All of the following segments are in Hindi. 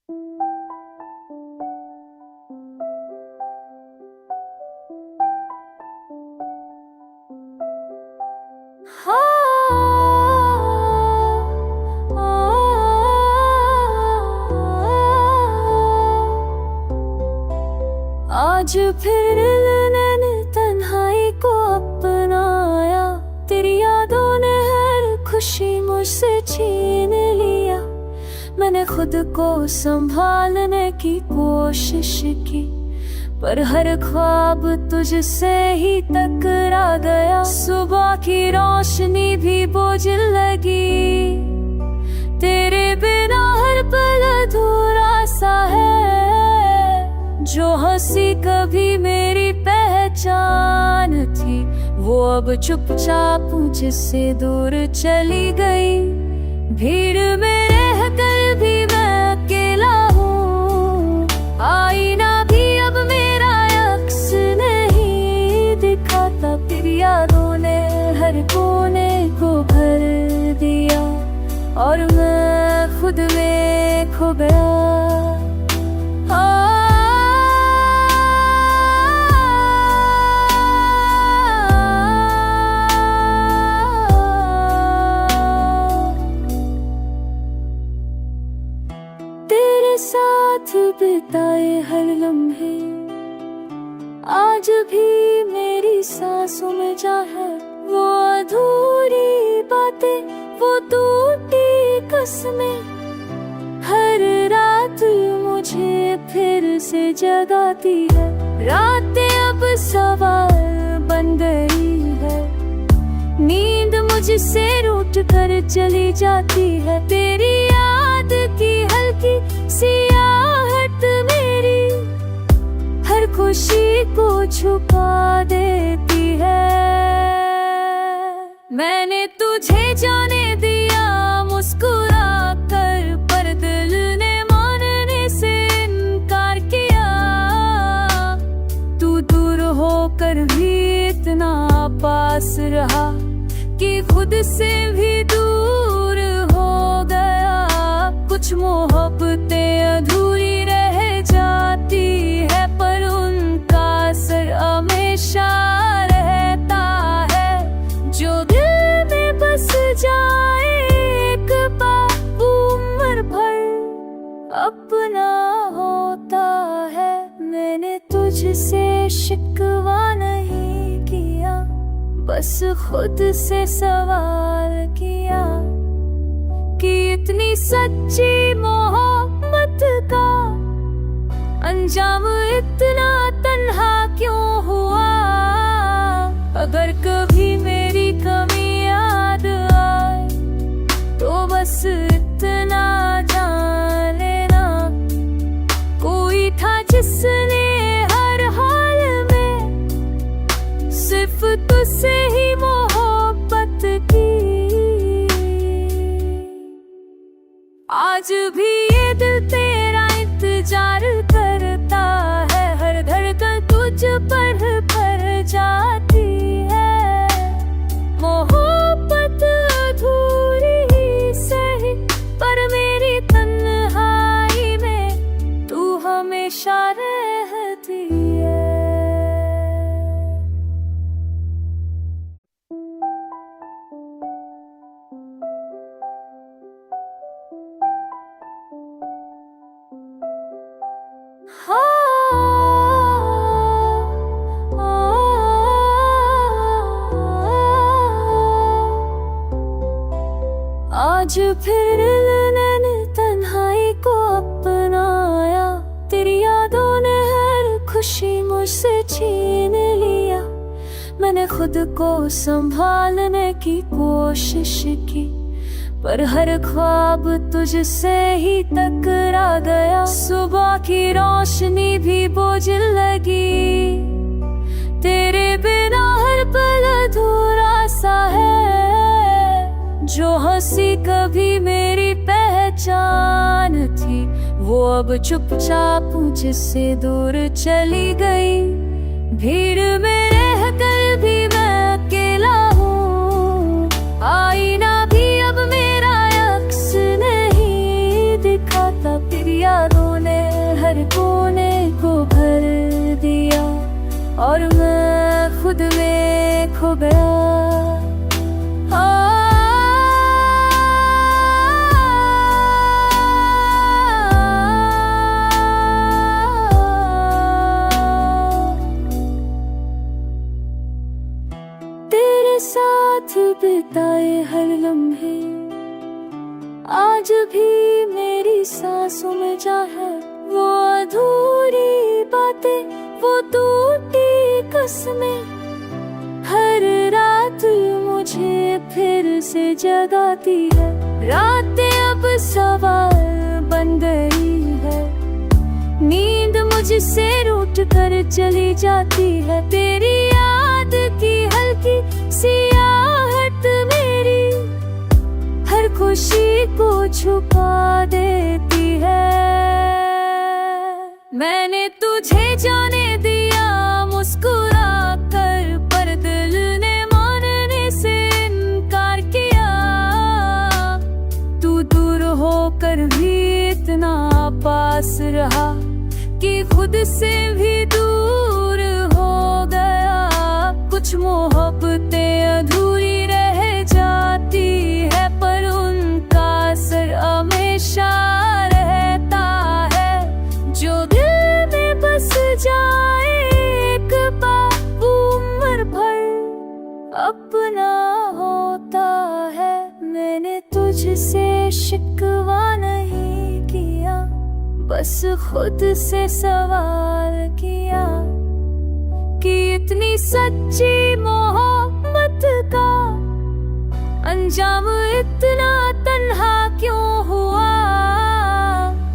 आज फिर मैंने तन्हाई को अपनाया, तेरी यादों ने हर खुशी मुझसे छीन लिया। मैंने खुद को संभालने की कोशिश की, पर हर ख्वाब तुझसे ही टकरा गया। सुबह की रोशनी भी बोझिल लगी, तेरे बिना हर पल अधूरा सा है। जो हंसी कभी मेरी पहचान थी, वो अब चुपचाप मुझसे दूर चली गई। भीड़ में रहकर भी मैं अकेला हूँ, आईना भी अब मेरा अक्स नहीं दिखाता। फिर यादों ने हर कोने को भर दिया, और मैं खुद में खो गया। साथ बिताए हर लम्हे आज भी मेरी सांसों में जा है। वो अधूरी बातें, वो टूटी कसमें, हर रात मुझे फिर से जगाती है। रातें अब सवाल बन गई है, नींद मुझसे रूठ कर चली जाती है। तेरी याद की हल्की सियाहट मेरी हर खुशी को छुपा देती है। मैंने तुझे जाने दिया मुस्कुरा कर, पर दिल ने मानने से इनकार किया। तू दूर होकर भी इतना पास रहा कि खुद से भी दूर हो गया। कुछ मोहब्बतें अधूरी रह जाती है, पर उनका असर हमेशा रहता है। जो दिल में बस जाए एक बार, वो उम्र भर अपना होता है। मैंने तुझसे शिकवा नहीं किया, बस खुद से सवाल किया कि इतनी सच्ची मोहब्बत का अंजाम इतना तन्हा क्यों हुआ। अगर कभी मेरी कमी याद आए, तो बस इतना जान लेना, कोई था जिसने हर हाल में सिर्फ तुझसे ही मोहब्बत की। आज भी ये दिल तेरा इंतजार करता है, हर धड़कन तुझ पर भर जाती है। मोहब्बत अधूरी सही, पर मेरी तन्हाई में तू हमेशा रहती है। आज फिर मैंने तन्हाई को अपनाया, तेरी यादों ने हर खुशी मुझसे छीन लिया। मैंने खुद को संभालने की कोशिश की, पर हर ख्वाब तुझसे ही टकरा गया। सुबह की रोशनी भी बोझिल लगी, तेरे बिना हर पल अधूरा सा है। जो हंसी कभी मेरी पहचान थी, वो अब चुपचाप मुझसे दूर चली गई। भीड़ में रहकर भी मैं अकेला हूँ, आईना भी अब मेरा अक्स नहीं दिखाता। फिर यादों और मैं खुद में खो गया। तेरे साथ बिताए हर लम्हे आज भी मेरी सांसों में जा है। वो अधूरी बातें, वो टूटी कसमें, हर रात मुझे फिर से जगाती है। रातें अब सवाल बन गई है, नींद मुझसे रूठ कर चली जाती है। तेरी याद की हल्की सियाहट मेरी हर खुशी को छुपा देती है। मैंने तुझे जाने दिया मुस्कुरा कर, पर दिल ने मानने से इनकार किया। तू दूर होकर भी इतना पास रहा कि खुद से भी दूर हो गया। कुछ मोहब्बतें अधूरी रह जाती है, पर उनका असर हमेशा रहता है। जो दिल में बस जाए एक बार उम्र भर अपना होता है। मैंने तुझसे शिकवा नहीं किया, बस खुद से सवाल किया कि इतनी सच्ची मोहब्बत का अंजाम इतना तन्हा क्यों हुआ।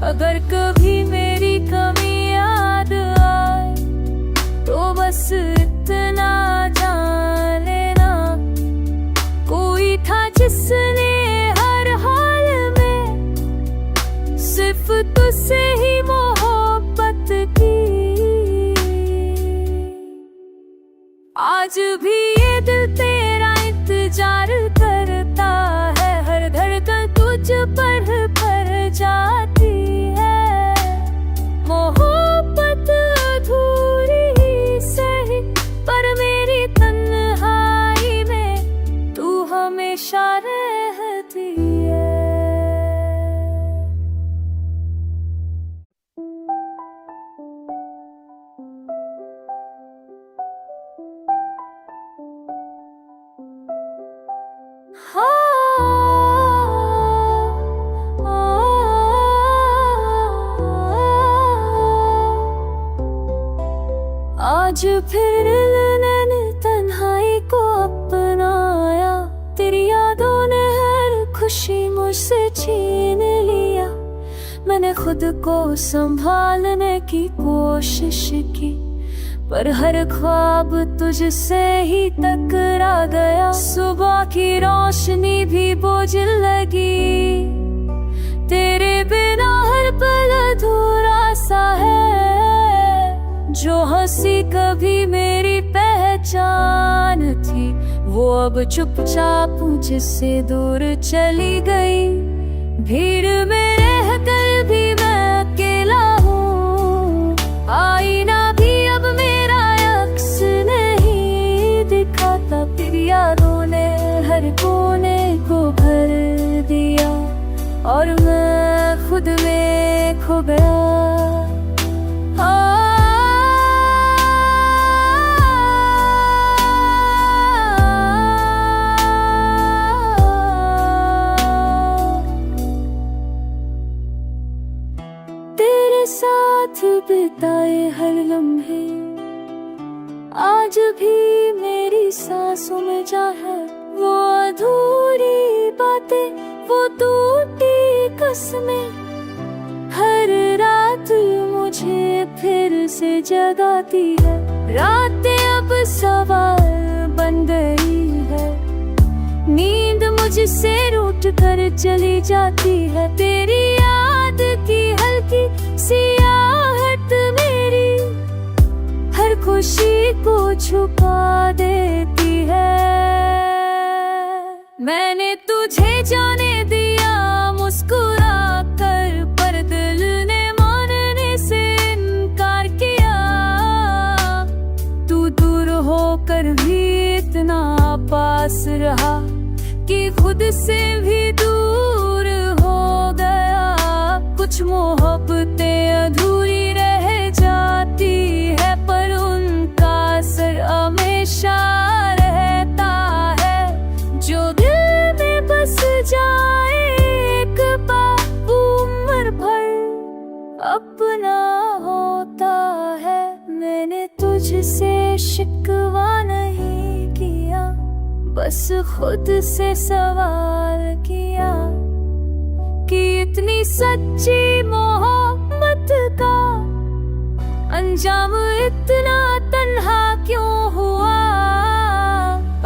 अगर कभी मेरी कमी याद आए तो बस इतना जान लेना, कोई था जिसने हर हाल में सिर्फ तुझसे ही मोहब्बत की। आज भी ये दिल तेरा इंतजार करता है, हर धड़कन तुझ पर भर जाती है। मोहब्बत अधूरी ही सही, पर मेरी तन्हाई में तू हमेशा रहती है। आज फिर मैंने तन्हाई को अपनाया। तेरी यादों ने हर खुशी मुझसे छीन लिया। मैंने खुद को संभालने की कोशिश की, पर हर ख्वाब तुझसे ही टकरा गया। सुबह की रोशनी भी बोझ लगी, तेरे बिना हर पल अधूरा सा है। जो हंसी कभी मेरी पहचान थी, वो अब चुपचाप मुझसे दूर चली गई। भीड़ में रहकर भी मैं अकेला हूँ, आईना भी अब मेरा अक्स नहीं दिखाता। फिर यादों ने हर कोने को भर दिया, और मैं खुद में खो गया। साथ बिताए हर लम्हे आज भी मेरी सांसों में जा है। वो अधूरी बातें, वो टूटी कसमें, हर रात मुझे फिर से जगाती है। रातें अब सवाल बन गई है, नींद मुझसे रूठ कर चली जाती है। तेरी याद की हल्की सियाहट मेरी हर खुशी को छुपा देती है। मैंने तुझे जाने दिया मुस्कुरा कर, पर दिल ने मानने से इनकार किया। तू पास रहा कि खुद से भी दूर हो गया। कुछ मोहब्बतें अधूरी रह जाती है, पर उनका असर हमेशा रहता है। जो दिल में बस जाए एक बार, उम्र भर अपना होता है। मैंने तुझसे शिकवा नहीं किया, बस खुद से सवाल किया कि इतनी सच्ची मोहब्बत का अंजाम इतना तन्हा क्यों हुआ।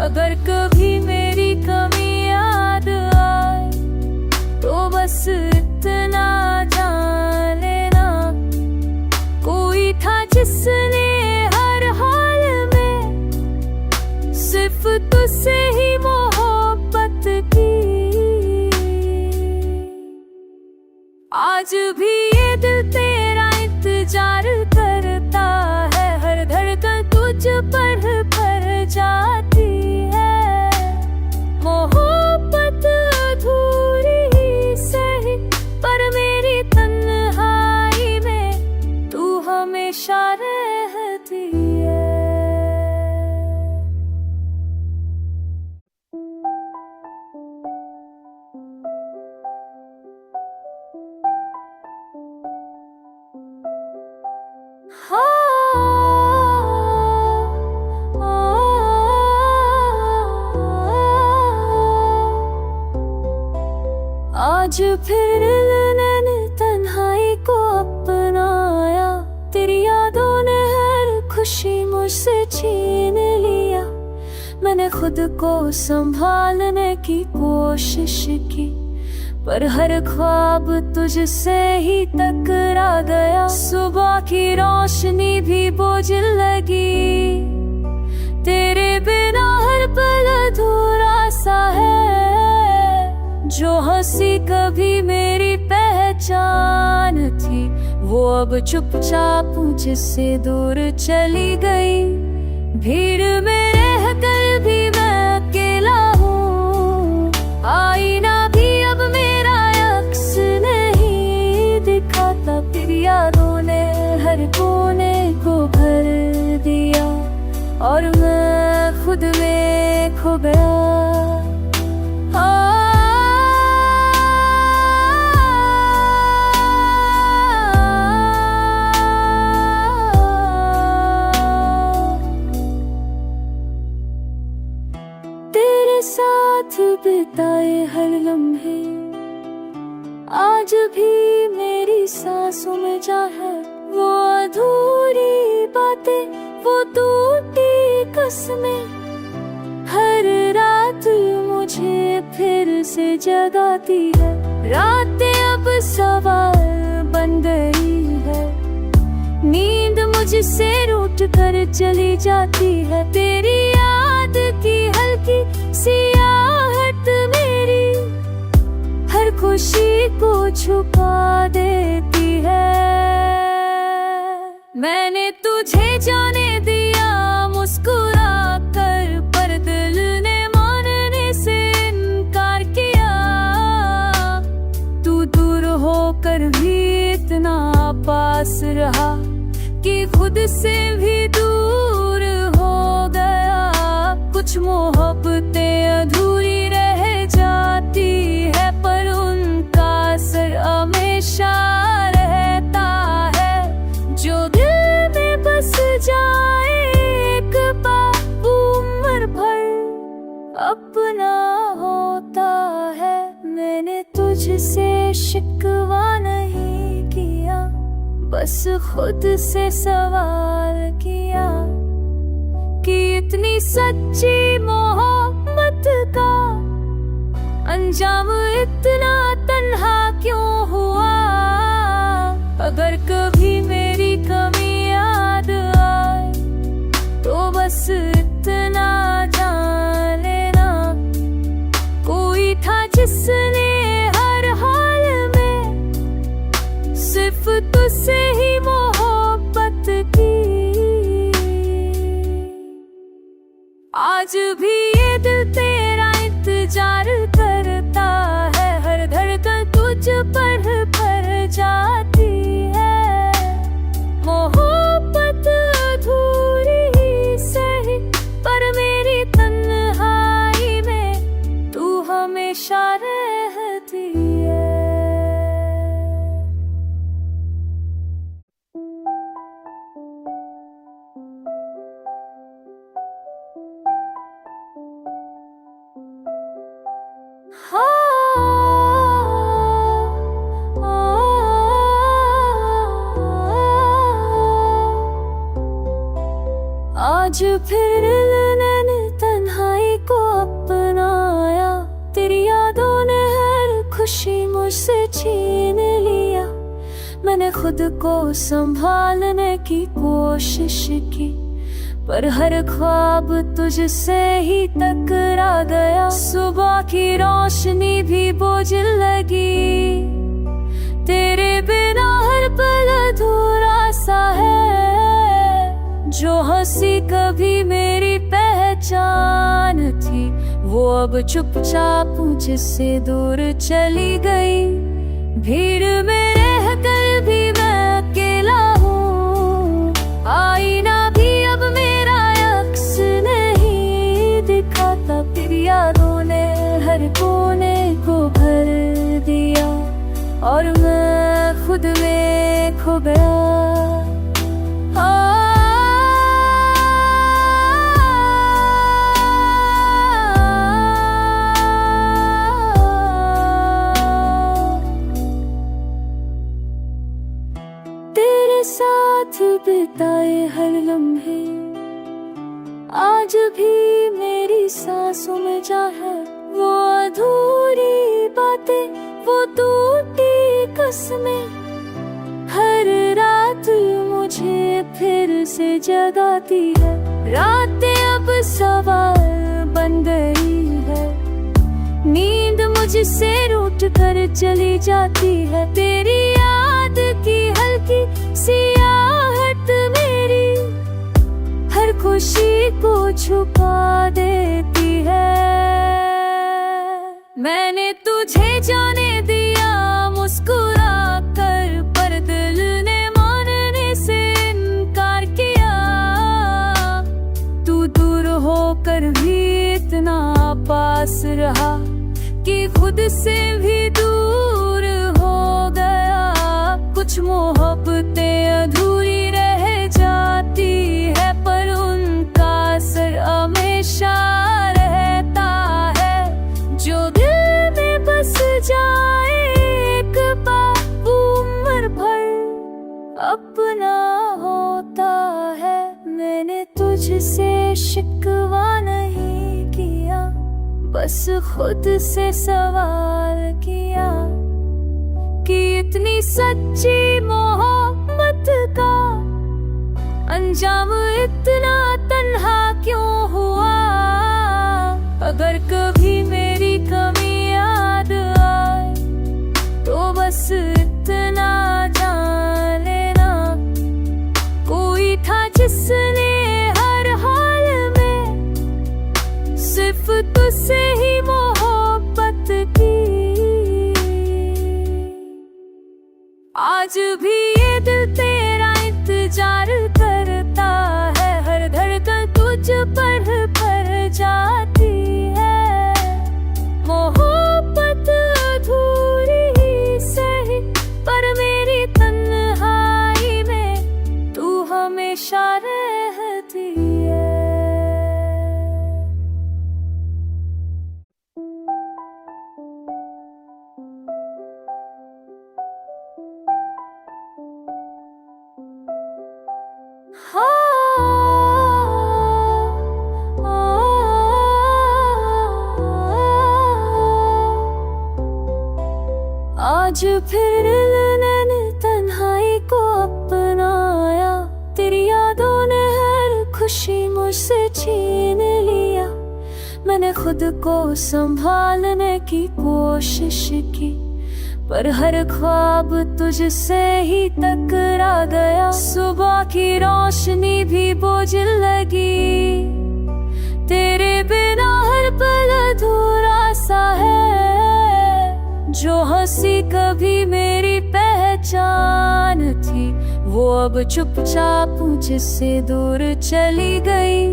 अगर कभी मेरी कमी याद आए तो बस इतना जान लेना, कोई था जिसने हर हाल में सिर्फ तुझसे ही मोहब्बत की। आज भी ये दिल तेरा इंतजार करता है, हर धड़कन तुझ पर भर जाती है। मोहब्बत अधूरी ही सही, पर मेरी तन्हाई में तू हमेशा रहती है। आज फिर मैंने तन्हाई को अपनाया, तेरी यादों ने हर खुशी मुझसे छीन लिया। मैंने खुद को संभालने की कोशिश की, पर हर ख्वाब तुझसे ही टकरा गया। सुबह की रोशनी भी बोझिल लगी, तेरे बिना हर पल अधूरा सा है। जो हंसी कभी मेरी पहचान थी, वो अब चुपचाप मुझसे दूर चली गई। भीड़ में रहकर भी मैं अकेला हूँ, आईना भी अब मेरा अक्स नहीं दिखाता। फिर यादों ने हर कोने को भर दिया और मैं खुद में खो गया। साथ बिताए हर लम्हे आज भी मेरी सांसों में जा है। वो अधूरी बातें, वो टूटी कसमें, हर रात मुझे फिर से जगाती है। रातें अब सवाल बन गई है, नींद मुझसे रूठ कर चली जाती है। तेरी याद की हल्की सियाहट मेरी हर खुशी को छुपा देती है। मैंने तुझे जाने दिया मुस्कुरा कर, पर दिल ने मानने से इनकार किया। तू दूर होकर भी इतना पास रहा कि खुद से भी दूर हो गया। कुछ मोहब्बतें अधूरी रह जाती है, पर उनका असर हमेशा रहता है। जो दिल में बस जाए एक बार, उम्र भर अपना होता है। मैंने तुझसे शिकवा नहीं किया, बस खुद से सवाल किया कि इतनी सच्ची मोहब्बत का अंजाम इतना तन्हा क्यों हुआ। अगर कभी मेरी कमी याद आए तो बस इतना जान लेना, कोई था जिसने हर हाल में सिर्फ तुझसे ही मोहब्बत की। आज भी ये दिल इंतजार करता है, हर धड़कन तुझ पर भर जाती है। मोहब्बत अधूरी ही सही, पर मेरी तन्हाई में तू हमेशा रहती है। आज फिर मैंने तन्हाई को अपनाया, तेरी यादों ने हर खुशी मुझसे छीन लिया। मैंने खुद को संभालने की कोशिश की, पर हर ख्वाब तुझसे ही टकरा गया। सुबह की रोशनी भी बोझिल लगी, तेरे बिना हर पल अधूरा सा है। जो हंसी कभी मेरी पहचान थी, वो अब चुपचाप मुझसे दूर चली गई। भीड़ में रहकर भी मैं अकेला हूँ, आईना भी अब मेरा अक्स नहीं दिखाता। तेरी यादों ने हर कोने को भर दिया, और मैं खुद में खो गया। साथ बिताए हर लम्हे आज भी मेरी सांसों में जा है। वो अधूरी बातें, वो टूटी कसमें, हर रात मुझे फिर से जगाती है। रातें अब सवाल बन गई है, नींद मुझसे रूठ कर चली जाती है। तेरी याद की हल्की सियाहट मेरी हर खुशी को छुपा देती है। मैंने तुझे जाने दिया मुस्कुरा कर, पर दिल ने मानने से इनकार किया। तू दूर होकर भी इतना पास रहा कि खुद से भी दूर हो गया। कुछ मोहब्बतें अधूरी रह जाती है, पर उनका असर हमेशा रहता है। जो दिल में बस जाए एक बार, वो उम्र भर अपना होता है। मैंने तुझसे शिकवा नहीं किया, बस खुद से सवाल किया कि इतनी सच्ची मोहब्बत का अंजाम इतना तन्हा क्यों हुआ। अगर कभी मेरी कमी याद आए, तो बस इतना जान लेना, कोई था जिसने हर हाल में सिर्फ तुझसे ही मोहब्बत की। आज भी ये दिल तेरा इंतजार करता है, हर धड़कन तुझ पर भर जाती है। मोहब्बत अधूरी ही सही, पर मेरी तन्हाई में तू हमेशा रहती है। आज फिर मैंने तन्हाई को अपनाया, तेरी यादों ने हर खुशी मुझसे छीन लिया। मैंने खुद को संभालने की कोशिश की, पर हर ख्वाब तुझसे ही टकरा गया। सुबह की रोशनी भी बोझिल लगी, तेरे बिना हर पल अधूरा सा है। जो हंसी कभी मेरी पहचान थी, वो अब चुपचाप मुझसे दूर चली गई।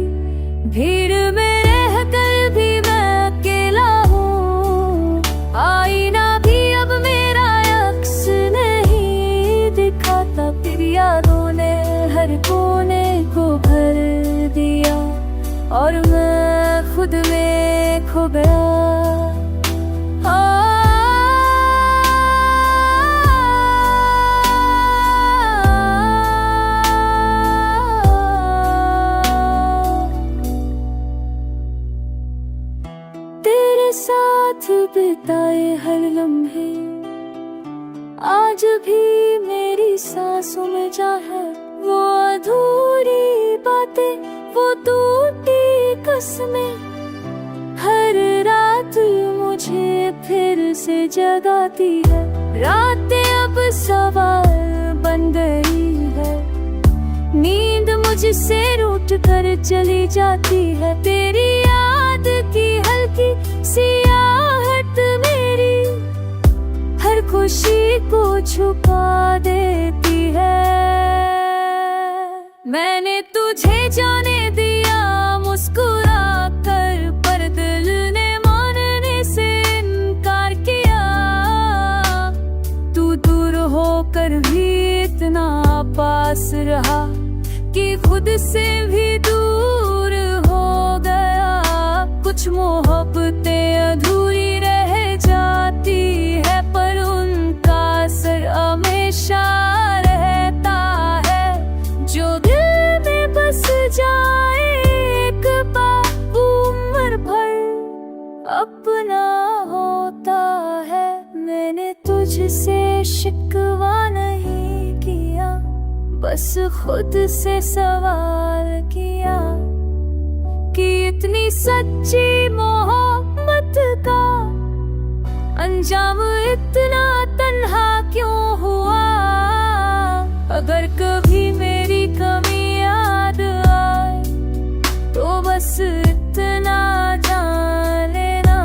भीड़ में रहकर भी मैं अकेला हूँ, आईना भी अब मेरा अक्स नहीं दिखाता। फिर यादों ने हर कोने को भर दिया और मैं खुद में खो गया। तेरे साथ बिताए हर लम्हे आज भी मेरी सांसों में जा है। वो अधूरी बातें, वो टूटी कसमें, हर रात मुझे फिर से जगाती है। रातें अब सवाल बन गई है, नींद मुझसे रूठ कर चली जाती है। तेरी याद की हल्की सियाहट मेरी हर खुशी को छुपा देती है। मैंने तुझे जाने दिया मुस्कुरा कर, पर दिल ने मानने से इनकार किया। तू दूर होकर भी इतना पास रहा कि खुद से भी दूर हो गया। कुछ मोहब्बतें अधूरी रह जाती है, पर उनका असर हमेशा रहता है। जो दिल में बस जाए एक बार उम्र भर अपना होता है। मैंने तुझसे शिकवा नहीं किया, बस खुद से सवाल किया कि इतनी सच्ची मोहब्बत का अंजाम इतना तन्हा क्यों हुआ। अगर कभी मेरी कमी याद आए तो बस इतना जान लेना,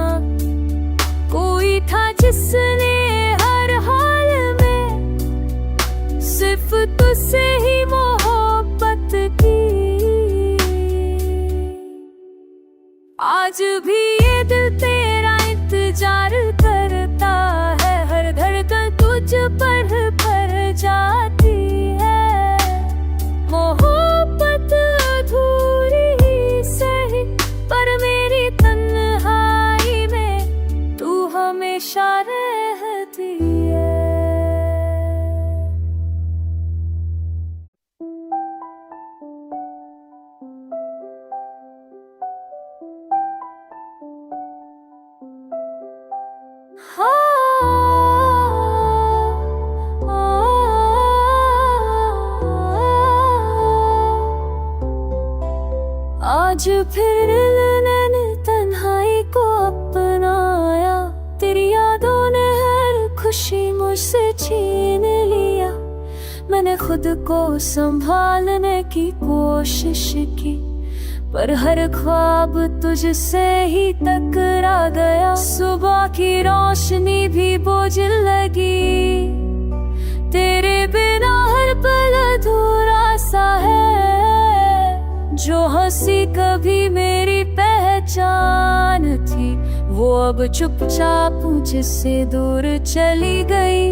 कोई था जिसने हर हाल में सिर्फ तुझसे ही मोहब्बत की। आज भी ये दिल तेरा इंतजार करता है, हर धड़कन तुझ पर जाती है। मोहब्बत अधूरी सही, पर मेरी तन्हाई में तू हमेशा रहती है। आज फिर मैंने तन्हाई को अपनाया, तेरी यादों ने हर खुशी मुझसे छीन लिया। मैंने खुद को संभालने की कोशिश की, पर हर ख्वाब तुझसे ही टकरा गया। सुबह की रोशनी भी बोझिल लगी, तेरे बिना हर पल अधूरा सा है। जो हंसी कभी मेरी पहचान थी, वो अब चुपचाप मुझसे दूर चली गई।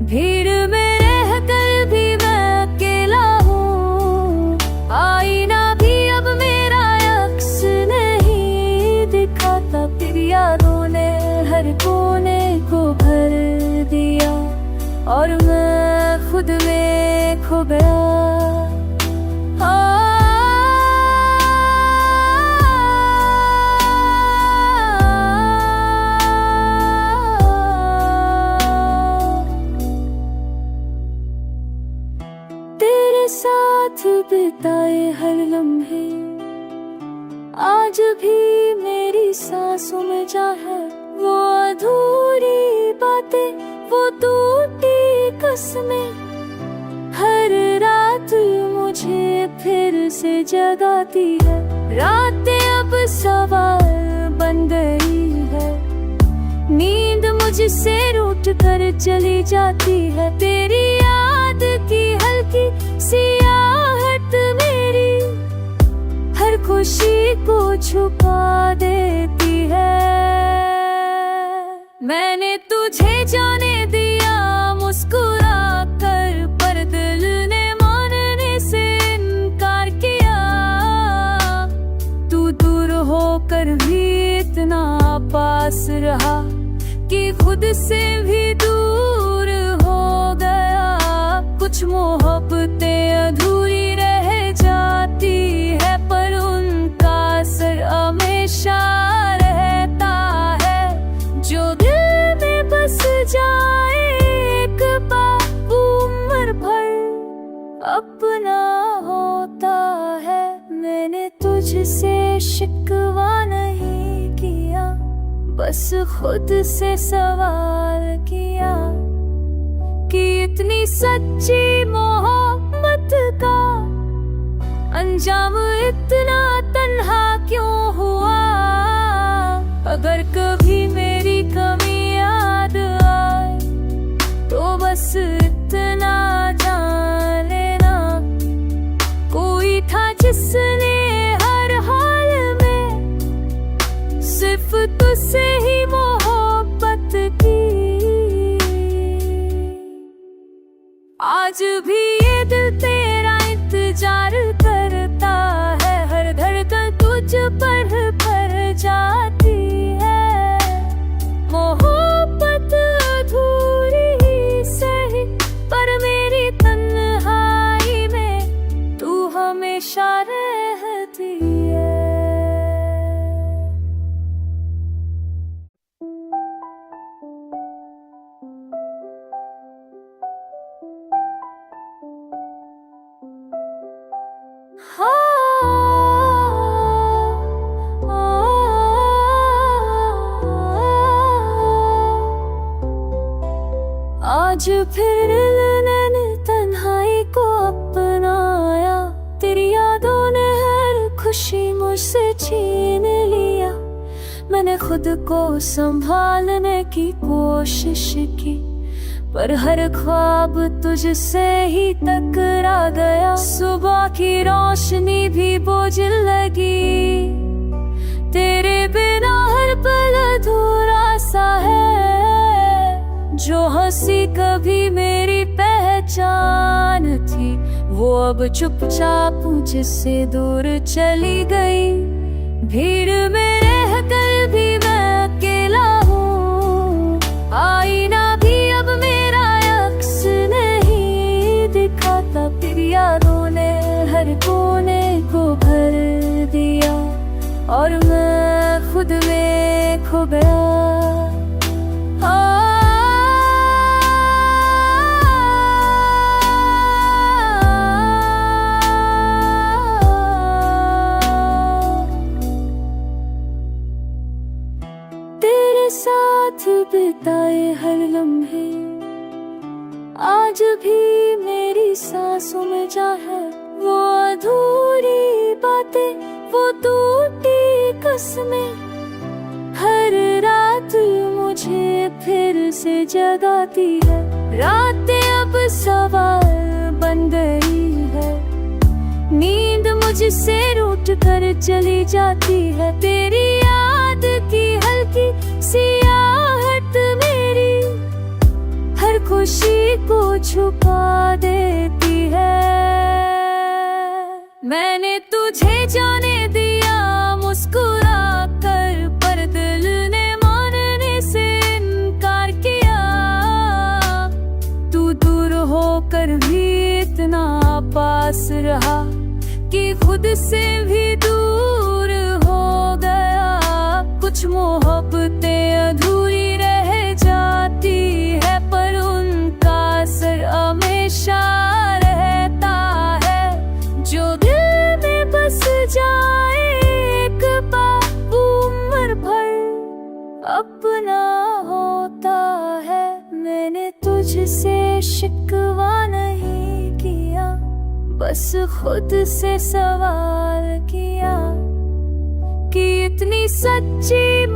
भीड़ में रहकर भी मैं अकेला हूँ, आईना भी अब मेरा अक्स नहीं दिखाता। फिर यादों ने हर कोने को भर दिया और मैं खुद में खो गया। साथ बिताए हर लम्हे आज भी मेरी सांसों में जा है। वो अधूरी बातें, वो टूटी कसमें, हर रात मुझे फिर से जगाती है। रातें अब सवाल बन गई है, नींद मुझसे रूठ कर चली जाती है, तेरी याद की हल्की सी आहट मेरी हर खुशी को छुपा देती है। मैंने तुझे जाने दिया मुस्कुरा कर, पर दिल ने मानने से इनकार किया। तू दूर होकर भी इतना पास रहा कि खुद से भी दूर हो गया। कुछ मोहब्बतें अधूरी रह जाती है, पर उनका असर हमेशा रहता है। जो दिल में बस जाए एक बार उम्र भर अपना होता है। मैंने तुझसे शिकवा नहीं किया, बस खुद से सवाल किया कि इतनी सच्ची मोहब्बत का अंजाम इतना तन्हा क्यों हुआ। अगर कभी मेरी कमी याद आए तो बस इतना जान लेना, कोई था जिसने हर हाल में सिर्फ तुझसे ही मोहब्बत की। आज भी ये दिल तेरा इंतजार करता है, हर धड़कन तुझ पर भर जाती है। मोहब्बत अधूरी ही सही, पर मेरी तन्हाई में तू हमेशा रहती है। आज फिर मैंने तन्हाई को अपनाया, तेरी यादों ने हर खुशी मुझसे छीन लिया। मैंने खुद को संभालने की कोशिश की, पर हर ख्वाब तुझसे ही टकरा गया। सुबह की रोशनी भी बोझिल लगी, तेरे बिना हर पल अधूरा सा है। जो हंसी कभी मेरी पहचान थी, वो अब चुपचाप मुझसे दूर चली गई। भीड़ में रहकर भी मैं अकेला हूँ, आईना भी अब मेरा अक्स नहीं दिखाता। फिर यादों ने हर कोने को भर दिया और मैं खुद में खो गया। साथ बिताए हर लम्हे आज भी मेरी सांसों में जा है। वो अधूरी बातें, वो टूटी कसमें, हर रात मुझे फिर से जगाती है। रातें अब सवाल बन गई है, नींद मुझसे रूठ कर चली जाती है। तेरी याद की हल्की सी आहट मेरी हर खुशी को छुपा देती है। मैंने तुझे जाने दिया मुस्कुरा कर, पर दिल ने मानने से इनकार किया। तू दूर होकर भी इतना पास रहा कि खुद से भी दूर हो गया। कुछ मोहब्बतें अधूरी रह जाती है, पर उनका असर हमेशा रहता है। जो दिल में बस जाए एक बार उम्र भर अपना होता है। मैंने तुझसे शिकवा नहीं किया, बस खुद से सवाल किया कि इतनी सच्ची